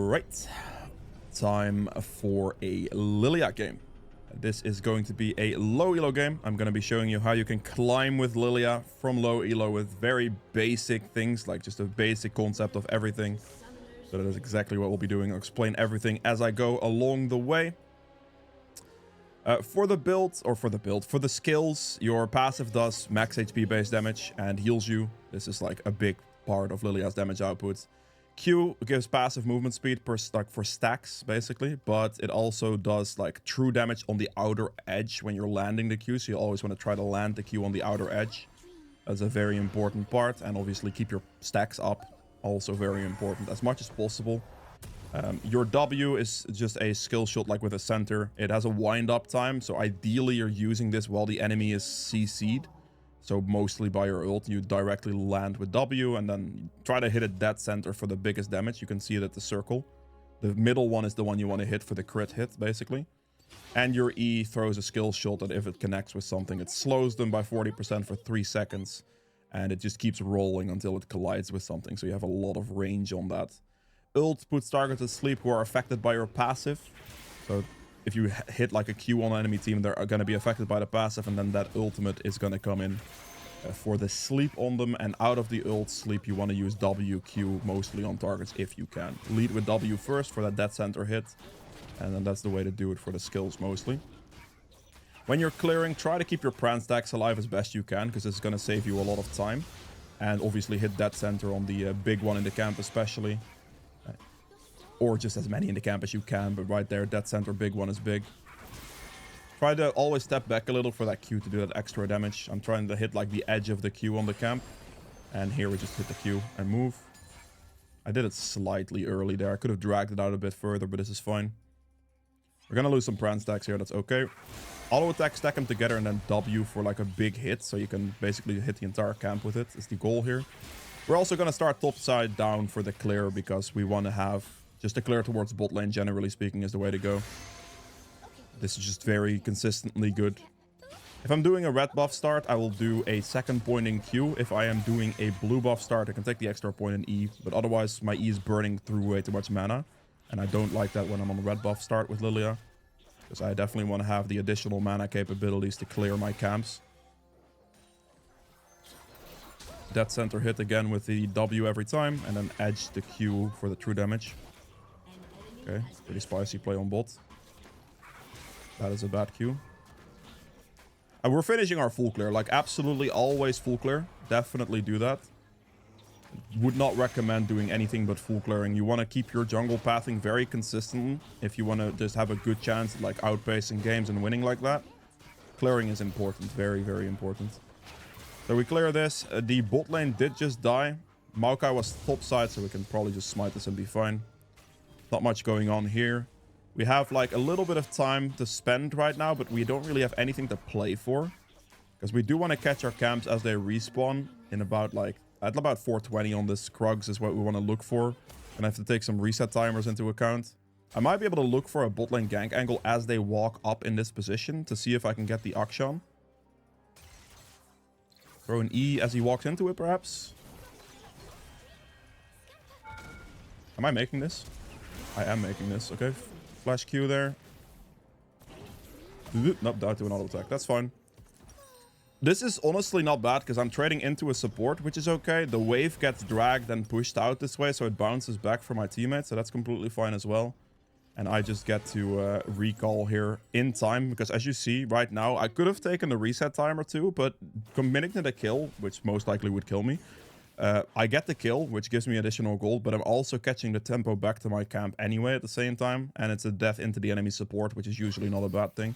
Alright, time for a Lillia game. This is going to be a low elo game. I'm going to be showing you how you can climb with Lillia from low elo with very basic things, like just a basic concept of everything. So that is exactly what we'll be doing. I'll explain everything as I go along the way. For the skills, your passive does max HP base damage and heals you. This is like a big part of Lillia's damage output. Q gives passive movement speed for stacks, basically, but it also does like true damage on the outer edge when you're landing the Q, so you always want to try to land the Q on the outer edge. That's a very important part, and obviously keep your stacks up, also very important, as much as possible. Your W is just a skill shot like with a center. It has a wind-up time, so ideally you're using this while the enemy is CC'd. So mostly by your ult, you directly land with W and then try to hit it dead center for the biggest damage. You can see it at the circle. The middle one is the one you want to hit for the crit hit, basically. And your E throws a skill shot that if it connects with something, it slows them by 40% for 3 seconds. And it just keeps rolling until it collides with something. So you have a lot of range on that. Ult puts targets to sleep who are affected by your passive. So if you hit like a Q on an enemy team, they're going to be affected by the passive, and then that ultimate is going to come in for the sleep on them. And out of the ult sleep, you want to use WQ mostly on targets if you can. Lead with W first for that dead center hit, and then that's the way to do it for the skills mostly. When you're clearing, try to keep your Pran stacks alive as best you can, because it's going to save you a lot of time. And obviously hit dead center on the big one in the camp especially. Or just as many in the camp as you can, but right there, dead center big one is big. Try to always step back a little for that Q to do that extra damage. I'm trying to hit like the edge of the Q on the camp. And here we just hit the Q and move. I did it slightly early there. I could have dragged it out a bit further, but this is fine. We're gonna lose some Pran stacks here, that's okay. Auto attack, stack them together, and then W for like a big hit, so you can basically hit the entire camp with it, is the goal here. We're also gonna start top side down for the clear, because we want to have just a clear towards bot lane, generally speaking, is the way to go. This is just very consistently good. If I'm doing a red buff start, I will do a second point in Q. If I am doing a blue buff start, I can take the extra point in E. But otherwise, my E is burning through way too much mana. And I don't like that when I'm on a red buff start with Lillia. Because I definitely want to have the additional mana capabilities to clear my camps. Dead center hit again with the W every time. And then edge the Q for the true damage. Okay, pretty spicy play on bot. That is a bad Q. And we're finishing our full clear. Like, absolutely always full clear. Definitely do that. Would not recommend doing anything but full clearing. You want to keep your jungle pathing very consistent. If you want to just have a good chance at, like, outpacing games and winning like that. Clearing is important. Very, very important. So we clear this. The bot lane did just die. Maokai was top side, so we can probably just smite this and be fine. Not much going on here. We have like a little bit of time to spend right now, but we don't really have anything to play for. Because we do want to catch our camps as they respawn in about like, at about 420 on this Krugs is what we want to look for. And I have to take some reset timers into account. I might be able to look for a bot lane gank angle as they walk up in this position to see if I can get the Akshan. Throw an E as he walks into it, perhaps. Am I making this? I am making this, okay. Flash Q there. Nope, died to an auto attack. That's fine. This is honestly not bad, because I'm trading into a support, which is okay. The wave gets dragged and pushed out this way, so it bounces back for my teammates, so that's completely fine as well. And I just get to recall here in time, because as you see right now, I could have taken a reset timer too, but committing to the kill, which most likely would kill me, I get the kill, which gives me additional gold, but I'm also catching the tempo back to my camp anyway at the same time. And it's a death into the enemy support, which is usually not a bad thing.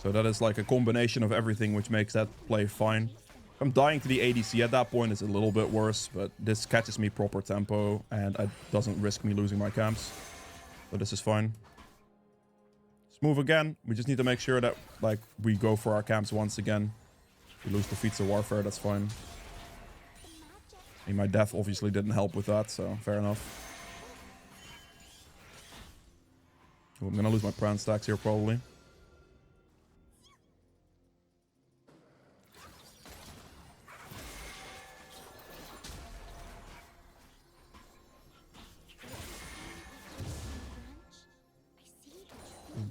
So that is like a combination of everything, which makes that play fine. If I'm dying to the ADC at that point, it's a little bit worse, but this catches me proper tempo, and it doesn't risk me losing my camps. So this is fine. Let's move again. We just need to make sure that like we go for our camps once again. We lose the feats of warfare, that's fine. I mean, my death obviously didn't help with that, so fair enough. Ooh, I'm gonna lose my Pran stacks here, probably.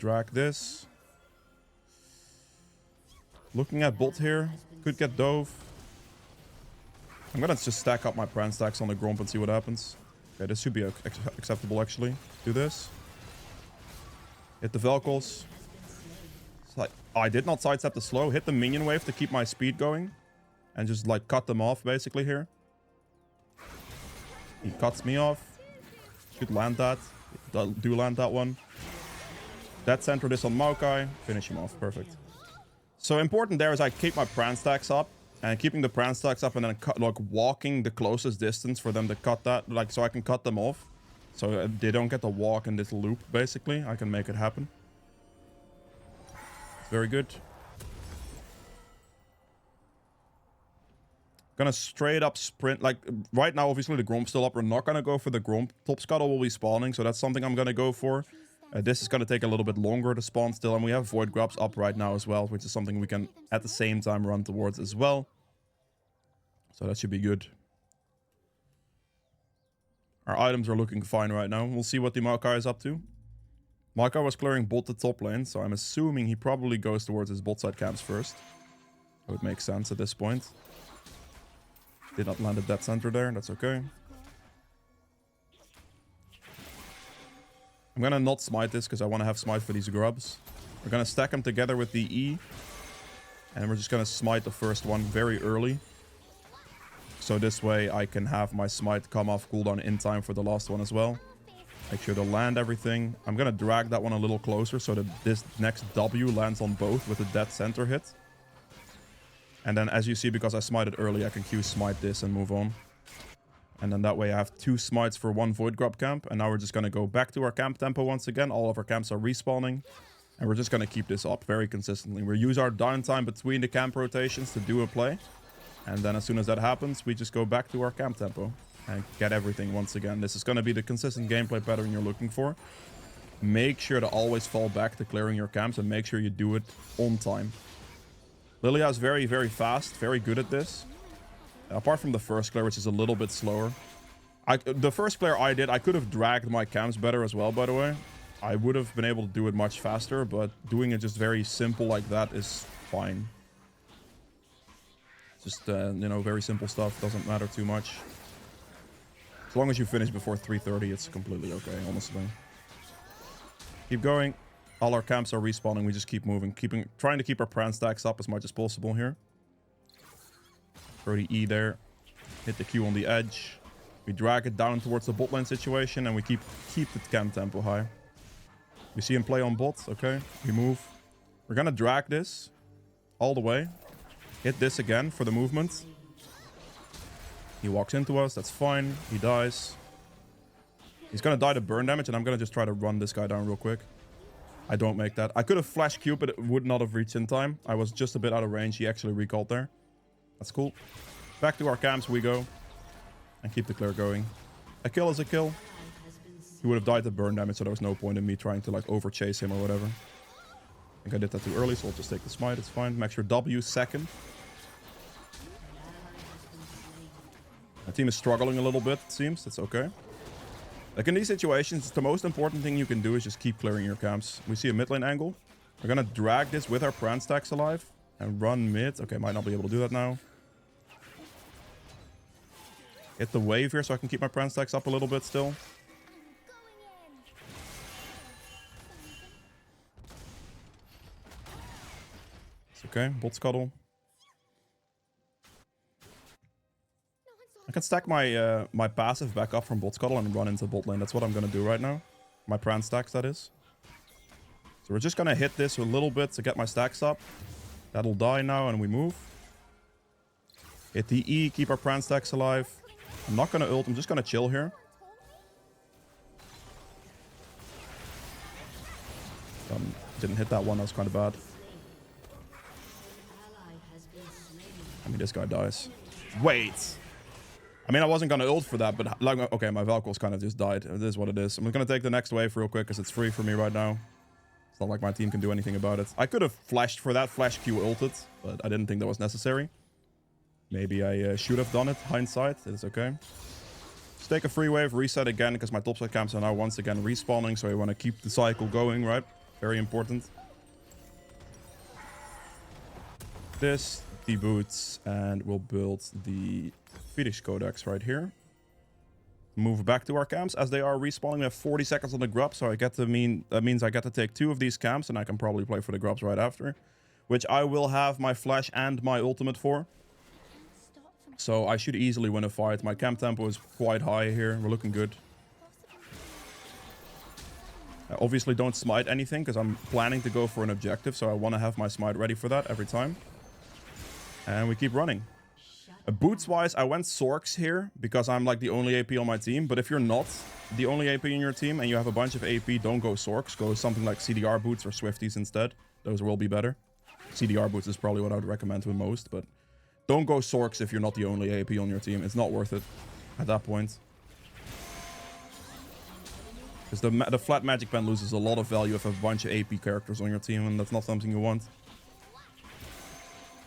drag this. Looking at bot here. Could get dove. I'm gonna just stack up my Pran stacks on the Gromp and see what happens. Okay, this should be acceptable actually. Do this. Hit the Velkos. It's like, I did not sidestep the slow. Hit the minion wave to keep my speed going. And just like cut them off basically here. He cuts me off. Should land that. Do land that one. Dead center this on Maokai. Finish him off. Perfect. So important there is I keep my Pran stacks up. And keeping the Pran stacks up and then like walking the closest distance for them to cut that. Like so I can cut them off. So they don't get to walk in this loop basically. I can make it happen. It's very good. Gonna straight up sprint. Like right now obviously the Gromp's still up. We're not gonna go for the Gromp. Top Scuttle will be spawning. So that's something I'm gonna go for. This is going to take a little bit longer to spawn still. And we have Void Grubs up right now as well, which is something we can at the same time run towards as well. So that should be good. Our items are looking fine right now. We'll see what the Maokai is up to. Maokai was clearing bot the top lane, so I'm assuming he probably goes towards his bot side camps first. That would make sense at this point. Did not land a dead center there. That's okay. I'm gonna not smite this because I want to have smite for these grubs. We're gonna stack them together with the E. And we're just gonna smite the first one very early. So this way I can have my smite come off cooldown in time for the last one as well. Make sure to land everything. I'm gonna drag that one a little closer so that this next W lands on both with a dead center hit. And then as you see, because I smited early, I can Q smite this and move on. And then that way I have 2 smites for 1 Void Grub camp. And now we're just going to go back to our camp tempo once again. All of our camps are respawning. And we're just going to keep this up very consistently. We use our downtime between the camp rotations to do a play. And then as soon as that happens, we just go back to our camp tempo. And get everything once again. This is going to be the consistent gameplay pattern you're looking for. Make sure to always fall back to clearing your camps. And make sure you do it on time. Lillia is very, very fast. Very good at this. Apart from the first clear, which is a little bit slower. The first clear I did, I could have dragged my camps better as well, by the way. I would have been able to do it much faster, but doing it just very simple like that is fine. Just, you know, very simple stuff. Doesn't matter too much. As long as you finish before 3:30, it's completely okay, honestly. Keep going. All our camps are respawning. We just keep moving. Trying to keep our Pran stacks up as much as possible here. Throw the E there. Hit the Q on the edge. We drag it down towards the bot lane situation. And we keep the camp tempo high. We see him play on bot. Okay. We move. We're going to drag this all the way. Hit this again for the movement. He walks into us. That's fine. He dies. He's going to die to burn damage. And I'm going to just try to run this guy down real quick. I don't make that. I could have flash Q, but it would not have reached in time. I was just a bit out of range. He actually recalled there. That's cool. Back to our camps we go. And keep the clear going. A kill is a kill. He would have died to burn damage, so there was no point in me trying to like over chase him or whatever. I think I did that too early, so I'll just take the smite. It's fine. Make sure W second. My team is struggling a little bit, it seems. That's okay. Like in these situations, the most important thing you can do is just keep clearing your camps. We see a mid lane angle. We're gonna drag this with our Pran stacks alive. And run mid. Okay, might not be able to do that now. Hit the wave here so I can keep my Pran stacks up a little bit still. It's okay. Bot scuttle. I can stack my my passive back up from bot scuttle and run into bot lane. That's what I'm going to do right now. My Pran stacks, that is. So we're just going to hit this a little bit to get my stacks up. That'll die now and we move. Hit the E, keep our Pran stacks alive. I'm not going to ult, I'm just going to chill here. Didn't hit that one, that was kind of bad. I mean, this guy dies. Wait! I mean, I wasn't going to ult for that, but like, okay, my Valkyl's kind of just died. It is what it is. I'm going to take the next wave real quick because it's free for me right now. It's not like my team can do anything about it. I could have flashed for that, flash Q ulted, but I didn't think that was necessary. Maybe I should have done it, hindsight. It's okay. Just take a free wave, reset again, because my topside camps are now once again respawning, so I want to keep the cycle going, right? Very important. This, the boots, and we'll build the Fetish Codex right here. Move back to our camps as they are respawning. We have 40 seconds on the grub, so that means I get to take 2 of these camps, and I can probably play for the grubs right after, which I will have my flash and my ultimate for. So I should easily win a fight. My camp tempo is quite high here. We're looking good. I obviously don't smite anything because I'm planning to go for an objective, so I want to have my smite ready for that every time. And we keep running. Boots-wise, I went Sorks here because I'm like the only AP on my team. But if you're not the only AP in your team and you have a bunch of AP, don't go Sorks. Go something like CDR boots or Swifties instead. Those will be better. CDR boots is probably what I would recommend to the most, but don't go Sorks if you're not the only AP on your team. It's not worth it at that point. Because the flat magic pen loses a lot of value if you have a bunch of AP characters on your team, and that's not something you want.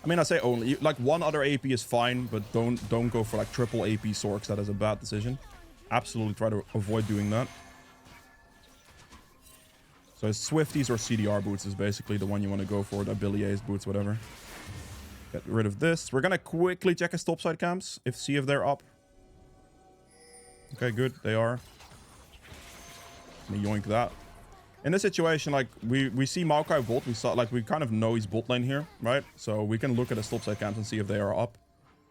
I mean, I say only. Like, one other AP is fine, but don't go for, like, triple AP Sorks. That is a bad decision. Absolutely try to avoid doing that. So Swifties or CDR boots is basically the one you want to go for. The Billy A's boots, whatever. Get rid of this. We're going to quickly check his topside camps. See if they're up. Okay, good. They are. Let me yoink that. In this situation, like, we see Maokai bot. We kind of know he's bot lane here, right? So we can look at his topside camps and see if they are up.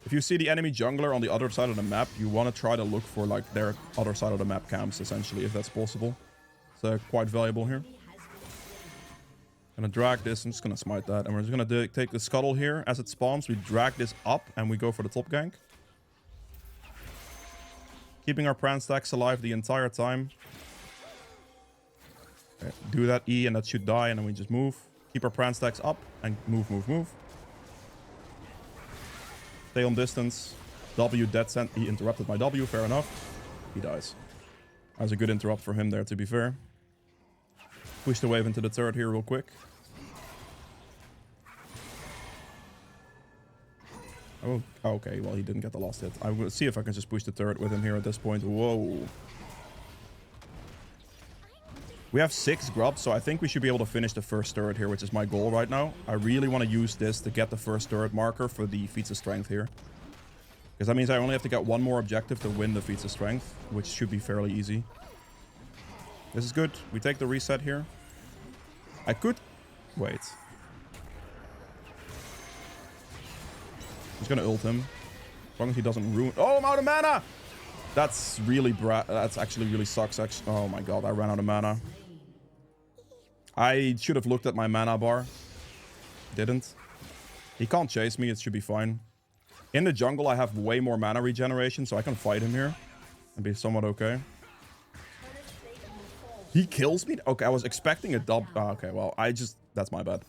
If you see the enemy jungler on the other side of the map, you want to try to look for, like, their other side of the map camps, essentially, if that's possible. So quite valuable here. Gonna drag this. I'm just gonna smite that. And we're just gonna take the scuttle here. As it spawns, we drag this up and we go for the top gank. Keeping our Pran stacks alive the entire time. Okay, do that E and that should die, and then we just move. Keep our Pran stacks up and move. Stay on distance. W dead sent. He interrupted my W, fair enough. He dies. That was a good interrupt for him there, to be fair. Push the wave into the turret here real quick. Oh, okay, well, he didn't get the last hit. I will see if I can just push the turret with him here at this point. Whoa. We have 6 grubs, so I think we should be able to finish the first turret here, which is my goal right now. I really want to use this to get the first turret marker for the feats of strength here. Because that means I only have to get one more objective to win the feats of strength, which should be fairly easy. This is good. We take the reset here. I could... Wait. He's gonna ult him. As long as he doesn't ruin... Oh, I'm out of mana! That's really that's actually really sucks. Oh my god, I ran out of mana. I should have looked at my mana bar. Didn't. He can't chase me. It should be fine. In the jungle, I have way more mana regeneration, so I can fight him here and be somewhat okay. He kills me? Okay, I was expecting a dub. Oh, okay, well, that's my bad.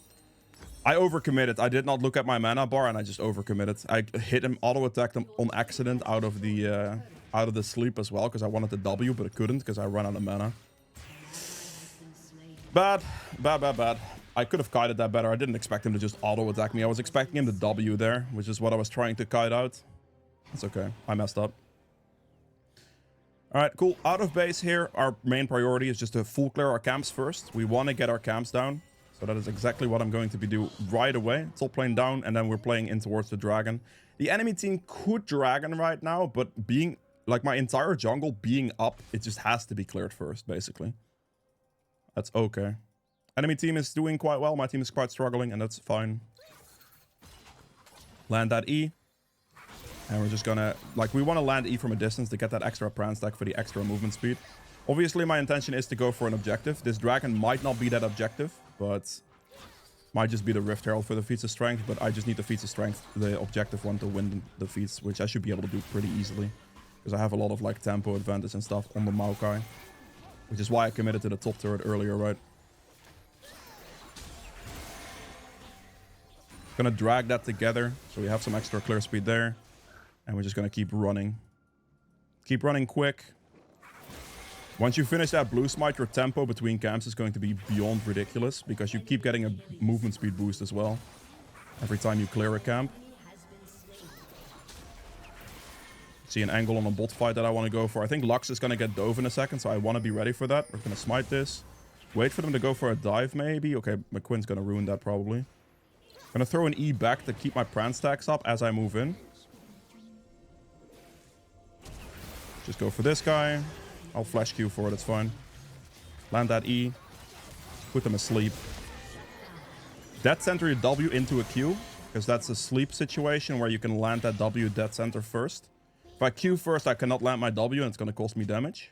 I overcommitted. I did not look at my mana bar, and I just overcommitted. I hit him, auto-attacked him on accident out of the sleep as well, because I wanted the W, but I couldn't because I ran out of mana. Bad. I could have kited that better. I didn't expect him to just auto-attack me. I was expecting him to W there, which is what I was trying to kite out. It's okay. I messed up. Alright, cool. Out of base here, our main priority is just to full clear our camps first. We want to get our camps down. So that is exactly what I'm going to be doing right away. Top lane down, and then we're playing in towards the dragon. The enemy team could dragon right now, but being... Like, my entire jungle being up, it just has to be cleared first, basically. That's okay. Enemy team is doing quite well. My team is quite struggling, and that's fine. Land that E. And we're just gonna... Like, we want to land E from a distance to get that extra Pran stack for the extra movement speed. Obviously, my intention is to go for an objective. This dragon might not be that objective, but... Might just be the Rift Herald for the feats of strength, but I just need the feats of strength, the objective one, to win the feats, which I should be able to do pretty easily. Because I have a lot of, like, tempo advantage and stuff on the Maokai. Which is why I committed to the top turret earlier, right? Gonna drag that together, so we have some extra clear speed there. And we're just gonna keep running. Keep running quick. Once you finish that blue smite, your tempo between camps is going to be beyond ridiculous. Because you keep getting a movement speed boost as well. Every time you clear a camp. See an angle on a bot fight that I want to go for. I think Lux is going to get dove in a second, so I want to be ready for that. We're going to smite this. Wait for them to go for a dive, maybe. Okay, McQuinn's gonna ruin that probably. Gonna throw an E back to keep my Pran stacks up as I move in. Just go for this guy. I'll flash Q for it, it's fine. Land that E. Put them asleep. Dead center your W into a Q, because that's a sleep situation where you can land that W dead center first. If I Q first, I cannot land my W and it's gonna cost me damage.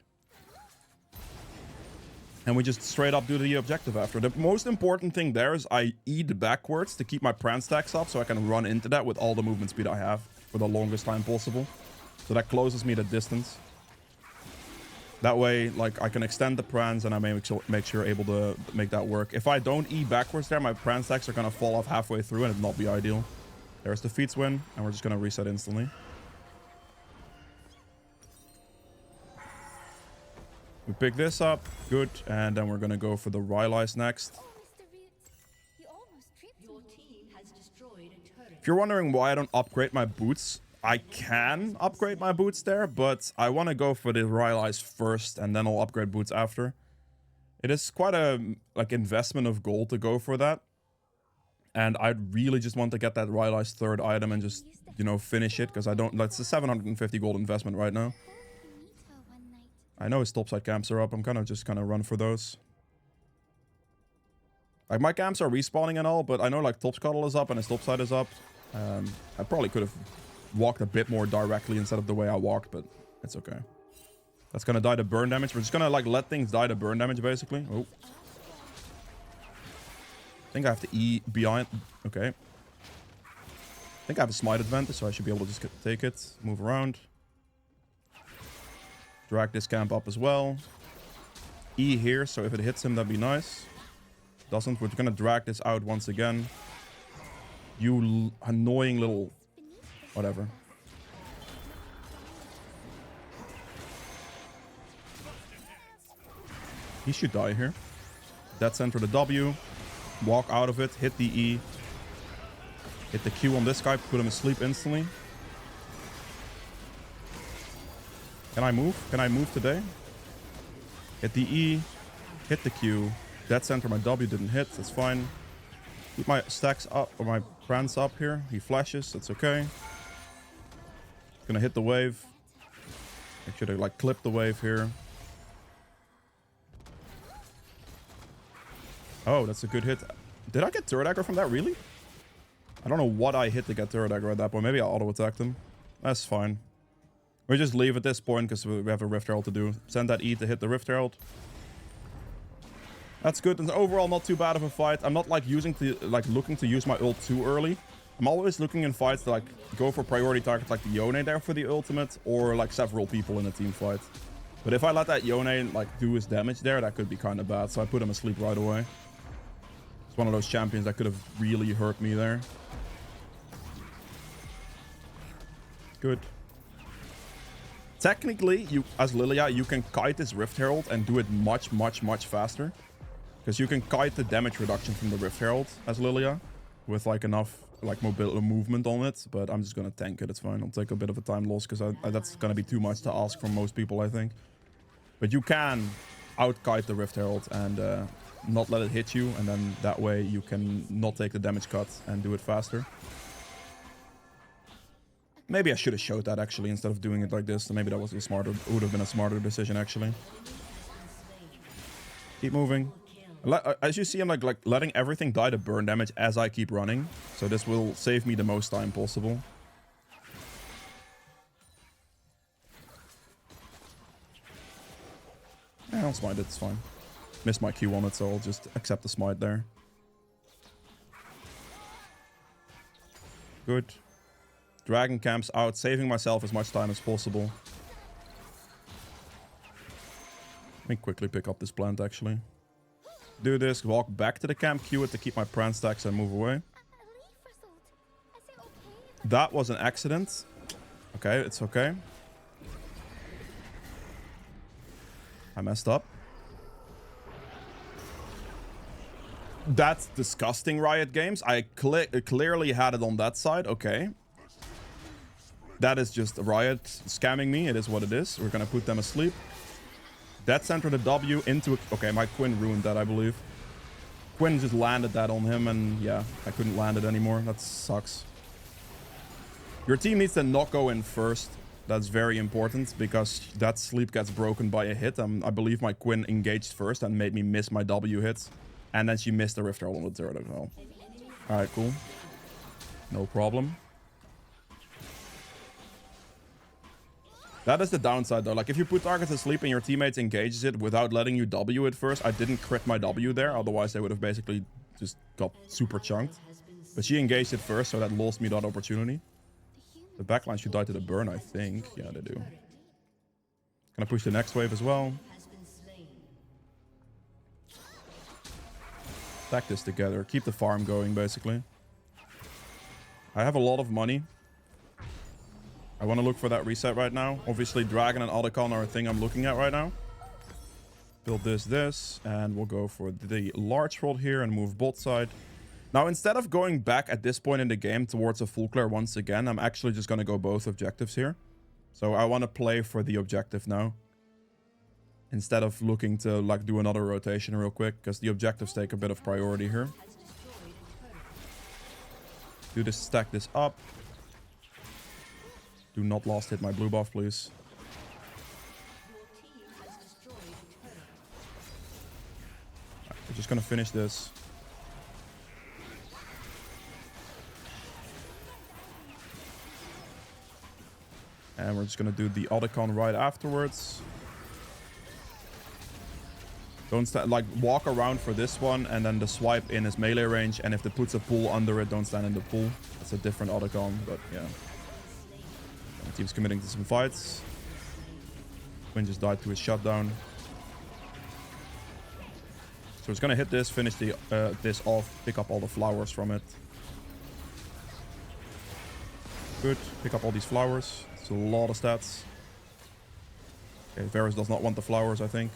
And we just straight up do the objective after. The most important thing there is I eat backwards to keep my Pran stacks up so I can run into that with all the movement speed I have for the longest time possible. So that closes me the distance. That way, like, I can extend the Prans and I make sure able to make that work. If I don't E backwards there, my Pran stacks are gonna fall off halfway through and it'd not be ideal. There's the feats win, and we're just gonna reset instantly. We pick this up, good, and then we're gonna go for the Rylai's next. If you're wondering why I don't upgrade my boots, I can upgrade my boots there, but I want to go for the Rylai's first, and then I'll upgrade boots after. It is quite a investment of gold to go for that, and I really just want to get that Rylai's third item and just, you know, finish it, because I don't. That's a 750 gold investment right now. I know his topside camps are up. I'm just gonna run for those. Like, my camps are respawning and all, but I know like top scuttle is up and his topside is up. I probably could have walked a bit more directly instead of the way I walked, but it's okay. That's gonna die to burn damage. We're just gonna like let things die to burn damage basically. Oh, I think I have to E behind. Okay, I think I have a smite advantage, so I should be able to just take it, move around. Drag this camp up as well. E here, so if it hits him, that'd be nice. Doesn't, we're gonna drag this out once again. You annoying little... whatever. He should die here. Dead center the W. Walk out of it, hit the E. Hit the Q on this guy, put him asleep instantly. Can I move? Can I move today? Hit the E. Hit the Q. Dead center, my W didn't hit. That's fine. Keep my stacks up, or my Prans up here. He flashes. That's okay. Gonna hit the wave. Make sure to like clip the wave here. Oh, that's a good hit. Did I get turret aggro from that? Really? I don't know what I hit to get turret aggro at that point. Maybe I auto attacked him. That's fine. We just leave at this point because we have a Rift Herald to do. Send that E to hit the Rift Herald. That's good. And overall, not too bad of a fight. I'm not like looking to use my ult too early. I'm always looking in fights to like go for priority targets like the Yone there for the ultimate, or like several people in a team fight. But if I let that Yone like do his damage there, that could be kind of bad. So I put him asleep right away. It's one of those champions that could have really hurt me there. Good. Technically, you as Lillia, you can kite this Rift Herald and do it much faster. Because you can kite the damage reduction from the Rift Herald as Lillia with like enough like movement on it. But I'm just gonna tank it, it's fine. I'll take a bit of a time loss because that's gonna be too much to ask from most people, I think. But you can out-kite the Rift Herald and not let it hit you, and then that way you can not take the damage cut and do it faster. Maybe I should have showed that actually instead of doing it like this. Maybe that was a smarter, would have been a smarter decision actually. Keep moving. As you see, I'm like letting everything die to burn damage as I keep running. So this will save me the most time possible. Yeah, I'll smite it, it's fine. Missed my Q on it, so I'll just accept the smite there. Good. Dragon camps out, saving myself as much time as possible. Let me quickly pick up this plant, actually. Do this, walk back to the camp, Q it to keep my Pran stacks and move away. That was an accident. Okay, it's okay. I messed up. That's disgusting, Riot Games. I clearly had it on that side. Okay. That is just Riot scamming me. It is what it is. We're gonna put them asleep. Dead center the W into... Okay, my Quinn ruined that, I believe. Quinn just landed that on him, and yeah, I couldn't land it anymore. That sucks. Your team needs to not go in first. That's very important, because that sleep gets broken by a hit. I believe my Quinn engaged first and made me miss my W hits. And then she missed the Rift Herald on the turret as well. Alright, cool. No problem. That is the downside, though. Like, if you put targets asleep and your teammates engages it without letting you W it first, I didn't crit my W there. Otherwise, they would have basically just got super chunked. But she engaged it first, so that lost me that opportunity. The backline should die to the burn, I think. Yeah, they do. Gonna push the next wave as well. Stack this together. Keep the farm going, basically. I have a lot of money. I want to look for that reset right now. Obviously, Dragon and Otacon are a thing I'm looking at right now. Build this, and we'll go for the large roll here and move bot side. Now, instead of going back at this point in the game towards a full clear once again, I'm actually just going to go both objectives here. So I want to play for the objective now, instead of looking to like do another rotation real quick, because the objectives take a bit of priority here. Do this, stack this up. Do not last hit my blue buff, please. Right, we're just gonna finish this. And we're just gonna do the Otacon right afterwards. Don't like walk around for this one, and then the swipe in is melee range. And if it puts a pool under it, don't stand in the pool. That's a different Otacon, but yeah. My team's committing to some fights. Quinn just died to his shutdown. So it's gonna hit this, finish the this off, pick up all the flowers from it. Good. Pick up all these flowers. It's a lot of stats. Okay, Varus does not want the flowers, I think.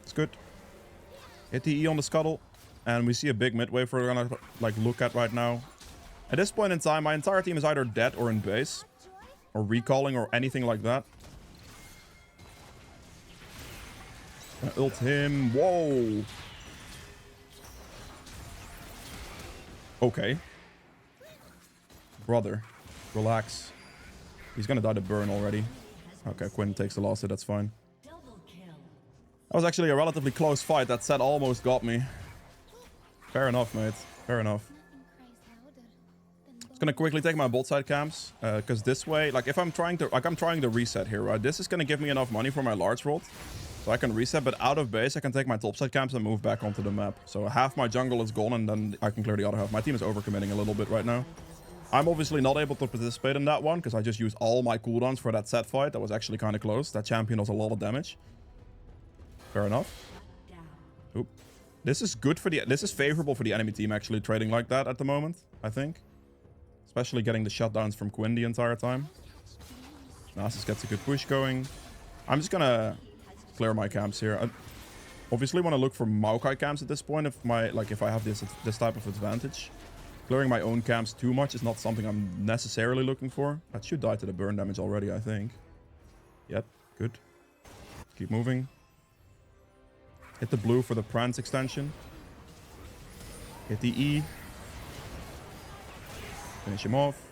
It's good. Hit the E on the scuttle. And we see a big mid wave we're gonna like look at right now. At this point in time, my entire team is either dead or in base. Or recalling or anything like that. Gonna ult him. Whoa. Okay. Brother, relax. He's gonna die to burn already. Okay, Quinn takes the last hit, that's fine. That was actually a relatively close fight. That set almost got me. Fair enough, mate. Fair enough. Just gonna quickly take my bot side camps, because this way, like if I'm trying to reset here, right? This is gonna give me enough money for my large rod, so I can reset. But out of base, I can take my top side camps and move back onto the map. So half my jungle is gone, and then I can clear the other half. My team is overcommitting a little bit right now. I'm obviously not able to participate in that one because I just used all my cooldowns for that set fight. That was actually kind of close. That champion does a lot of damage. Fair enough. Oop. This is good for this is favorable for the enemy team actually trading like that at the moment, I think. Especially getting the shutdowns from Quinn the entire time. Nasus gets a good push going. I'm just gonna clear my camps here. I obviously want to look for Maokai camps at this point if I have this type of advantage. Clearing my own camps too much is not something I'm necessarily looking for. That should die to the burn damage already, I think. Yep, good. Keep moving. Hit the blue for the Prance extension. Hit the E. Finish him off.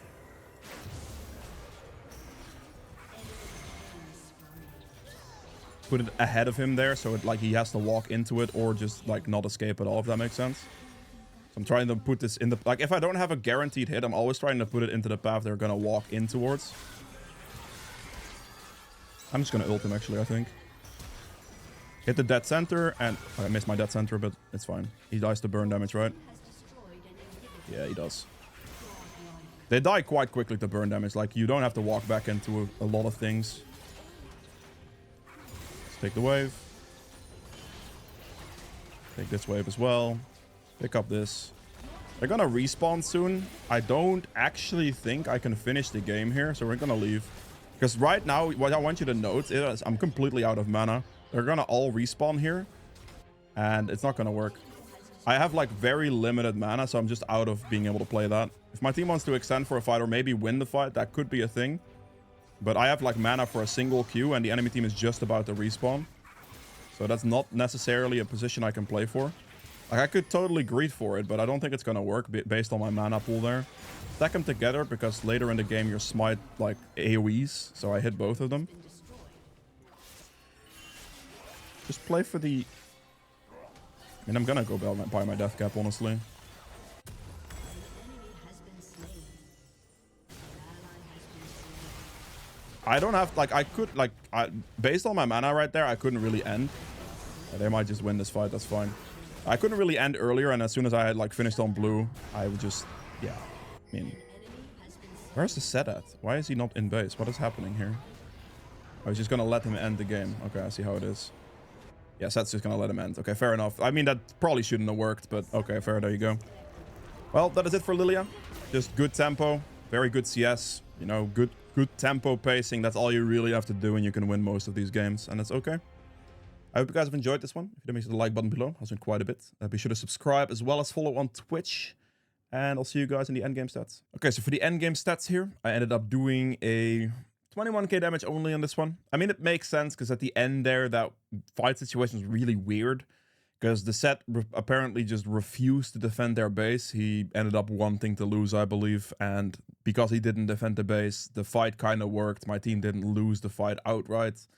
Put it ahead of him there, so he has to walk into it or just like not escape at all, if that makes sense. So I'm trying to put this in the... Like, if I don't have a guaranteed hit, I'm always trying to put it into the path they're gonna walk in towards. I'm just gonna ult him, actually, I think. Hit the dead center, and... I missed my dead center, but it's fine. He dies to burn damage, right? Yeah, he does. They die quite quickly to burn damage. Like, you don't have to walk back into a lot of things. Let's take the wave. Take this wave as well. Pick up this. They're gonna respawn soon. I don't actually think I can finish the game here, so we're gonna leave. Because right now, what I want you to note is I'm completely out of mana. They're gonna all respawn here, and it's not gonna work. I have like very limited mana, so I'm just out of being able to play that. If my team wants to extend for a fight or maybe win the fight, that could be a thing. But I have like mana for a single Q, and the enemy team is just about to respawn. So that's not necessarily a position I can play for. Like, I could totally greed for it, but I don't think it's gonna work based on my mana pool there. Stack them together, because later in the game your smite like AoEs, so I hit both of them. Just play for the... I mean, I'm gonna go buy my death cap, honestly. I don't have, like, I could, like, based on my mana right there, I couldn't really end. They might just win this fight, that's fine. I couldn't really end earlier, and as soon as I had, like, finished on blue, I would just, yeah. I mean, where's the set at? Why is he not in base? What is happening here? I was just gonna let him end the game. Okay, I see how it is. Yeah, Set's just gonna let him end. Okay, fair enough. I mean, that probably shouldn't have worked, but okay, fair, there you go. Well, that is it for Lillia. Just good tempo, very good CS, you know, good tempo pacing. That's all you really have to do, and you can win most of these games, and it's okay. I hope you guys have enjoyed this one. If you did, make sure to like button below. Has been quite a bit. Be sure to subscribe as well as follow on Twitch. And I'll see you guys in the endgame stats. Okay, so for the endgame stats here, I ended up doing a 21k damage only on this one. I mean, it makes sense because at the end there, that fight situation was really weird. Because the set apparently just refused to defend their base. He ended up wanting to lose, I believe. And because he didn't defend the base, the fight kind of worked. My team didn't lose the fight outright.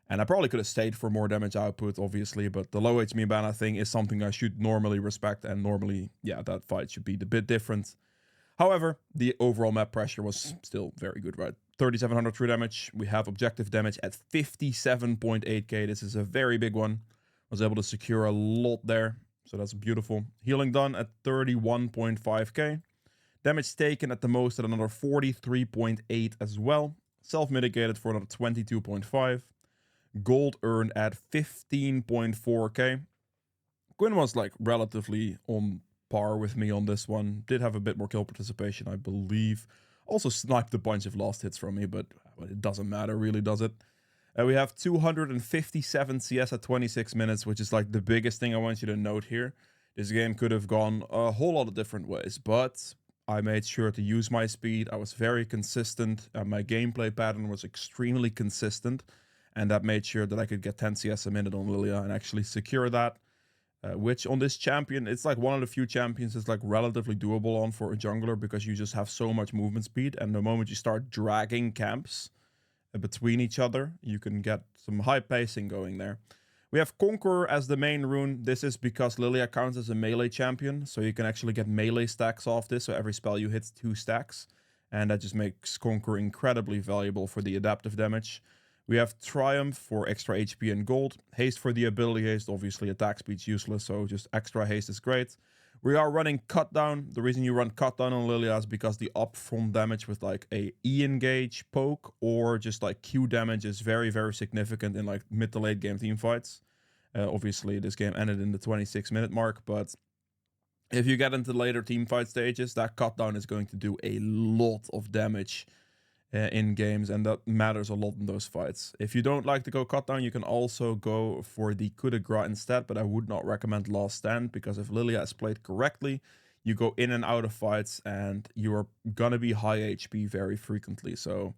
And I probably could have stayed for more damage output, obviously, but the low HP mana thing is something I should normally respect, and normally, yeah, that fight should be a bit different. However, the overall map pressure was still very good, right? 3,700 true damage. We have objective damage at 57.8k. This is a very big one. Was able to secure a lot there, so that's beautiful. Healing done at 31.5k. Damage taken at the most at another 43.8 as well. Self-mitigated for another 22.5. Gold earned at 15.4k. Quinn was like relatively on par with me on this one. Did have a bit more kill participation, I believe. Also sniped a bunch of last hits from me, but it doesn't matter really, does it? We have 257 CS at 26 minutes, which is like the biggest thing I want you to note here. This game could have gone a whole lot of different ways, but I made sure to use my speed. I was very consistent. My gameplay pattern was extremely consistent. And that made sure that I could get 10 CS a minute on Lillia and actually secure that. Which on this champion, it's like one of the few champions that's like relatively doable on for a jungler, because you just have so much movement speed. And the moment you start dragging camps between each other, you can get some high pacing going there. We have Conqueror as the main rune. This is because Lillia counts as a melee champion. So you can actually get melee stacks off this. So every spell you hit 2 stacks. And that just makes Conqueror incredibly valuable for the adaptive damage. We have Triumph for extra HP and gold. Haste for the ability haste. Obviously, attack speed's useless, so just extra haste is great. We are running Cut Down. The reason you run Cut Down on Lillia is because the upfront damage with like a E-engage poke or just like Q damage is very, very significant in like mid to late game team fights. Obviously, this game ended in the 26-minute mark, but if you get into later team fight stages, that Cut Down is going to do a lot of damage in games, and that matters a lot in those fights. If you don't like to go Cut Down, you can also go for the coup de grace instead, but I would not recommend Last Stand, because if Lillia is played correctly, you go in and out of fights, and you're gonna be high HP very frequently, so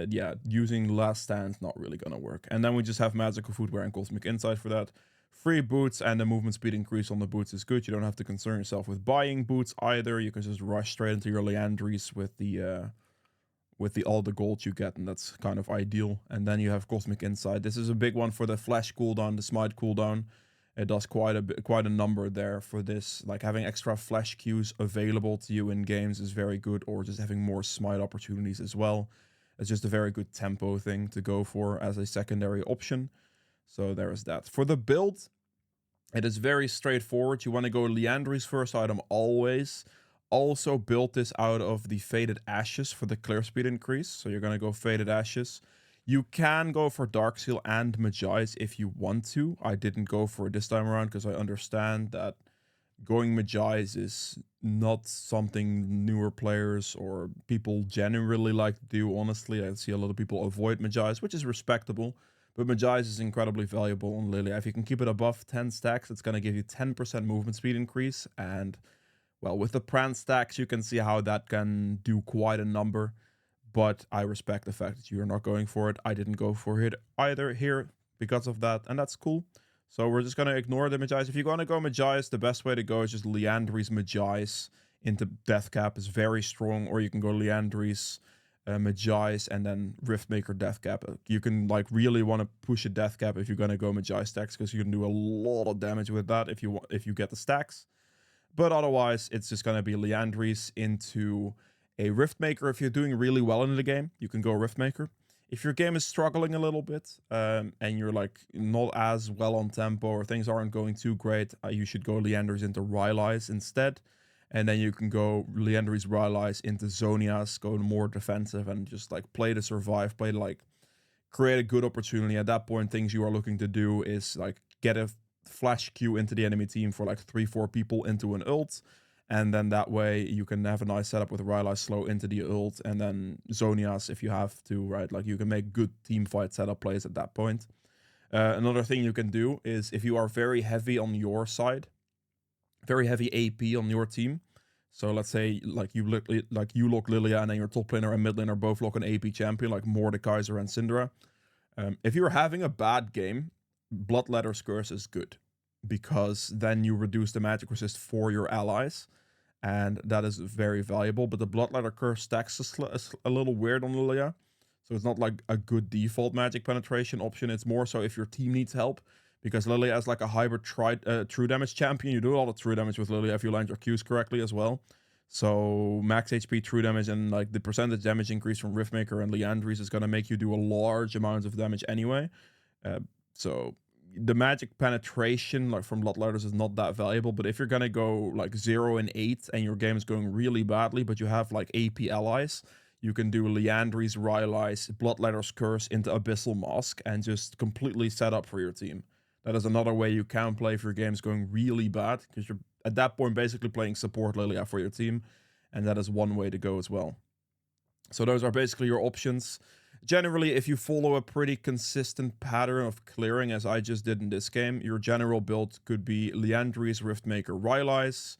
yeah, using Last Stand not really gonna work. And then we just have Magical Footwear and Cosmic Insight for that. Free boots and the movement speed increase on the boots is good. You don't have to concern yourself with buying boots either. You can just rush straight into your Leandries with the all the gold you get, and that's kind of ideal. And then you have Cosmic Insight. This is a big one for the flash cooldown, the smite cooldown. It does quite a number there for this. Like having extra flash Qs available to you in games is very good, or just having more smite opportunities as well. It's just a very good tempo thing to go for as a secondary option. So there is that. For the build, it is very straightforward. You want to go Leandry's first item always. Also built this out of the Faded Ashes for the clear speed increase. So you're going to go Faded Ashes. You can go for Darkseal and Magi's if you want to. I didn't go for it this time around because I understand that going Magi's is not something newer players or people generally like to do. Honestly, I see a lot of people avoid Magi's, which is respectable. But Magi's is incredibly valuable on Lillia. If you can keep it above 10 stacks, it's going to give you 10% movement speed increase. And well, with the Pran stacks, you can see how that can do quite a number. but I respect the fact that you're not going for it. I didn't go for it either here because of that, and that's cool. So we're just going to ignore the Magi's. If you're going to go Magi's, the best way to go is just Liandry's Magi's into Deathcap is very strong, or you can go Liandry's Magi's and then Riftmaker Deathcap. You can like really want to push a Deathcap if you're going to go Magi stacks, because you can do a lot of damage with that if you get the stacks. But otherwise, it's just going to be Liandry's into a Riftmaker. If you're doing really well in the game, you can go Riftmaker. If your game is struggling a little bit and you're like not as well on tempo or things aren't going too great, you should go Liandry's into Rylai's instead. And then you can go Liandry's Rylai's into Zonia's, go more defensive and just like play to survive, play to like create a good opportunity. At that point, things you are looking to do is like get a flash Q into the enemy team for like 3-4 people into an ult. And then that way you can have a nice setup with Rylai slow into the ult and then Zonia's if you have to, right? Like you can make good team fight setup plays at that point. Another thing you can do is if you are very heavy on your side, very heavy AP on your team. So let's say like you look Lillia and then your top laner and mid laner both lock an AP champion like Mordekaiser and Syndra. If you're having a bad game, Bloodletter's Curse is good, because then you reduce the magic resist for your allies, and that is very valuable. But the Bloodletter Curse stacks is a little weird on Lillia, so it's not like a good default magic penetration option. It's more so if your team needs help, because Lillia is like a hybrid true damage champion. You do a lot of true damage with Lillia if you land your Qs correctly as well. So max HP true damage and like the percentage damage increase from Riftmaker and Liandry's is going to make you do a large amount of damage anyway. So the magic penetration like from Bloodletters is not that valuable, but if you're gonna go like 0 and 8 and your game is going really badly, but you have like AP allies, you can do Liandry's Rylai's Bloodletter's Curse into Abyssal Mask and just completely set up for your team. That is another way you can play if your game is going really bad, because you're at that point basically playing support Lillia for your team, and that is one way to go as well. So those are basically your options. Generally, if you follow a pretty consistent pattern of clearing, as I just did in this game, your general build could be Liandry's Riftmaker Rylai's,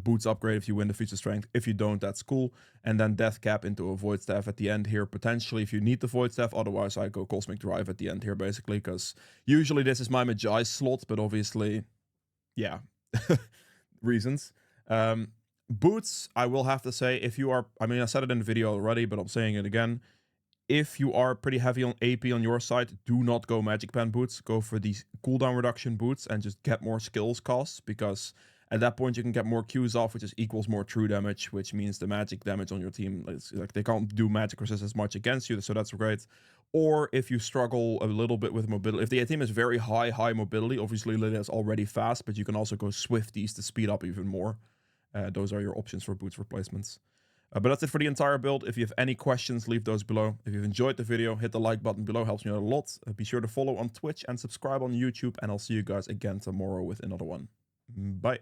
Boots upgrade if you win the feature strength. If you don't, that's cool. And then Deathcap into a Void Staff at the end here, potentially if you need the Void Staff. Otherwise, I go Cosmic Drive at the end here, basically, because usually this is my Magi slot, but obviously, yeah, reasons. Boots, I will have to say, if you are, I mean, I said it in the video already, but I'm saying it again. If you are pretty heavy on AP on your side, do not go Magic Pen boots. Go for these cooldown reduction boots and just get more skills costs, because at that point you can get more Qs off, which equals more true damage, which means the magic damage on your team, like they can't do magic resist as much against you, so that's great. Or if you struggle a little bit with mobility, if the team is very high mobility, obviously Lillia is already fast, but you can also go Swifties to speed up even more. Those are your options for boots replacements. But that's it for the entire build. If you have any questions, leave those below. If you've enjoyed the video, hit the like button below, helps me out a lot. Be sure to follow on Twitch and subscribe on YouTube, and I'll see you guys again tomorrow with another one. Bye.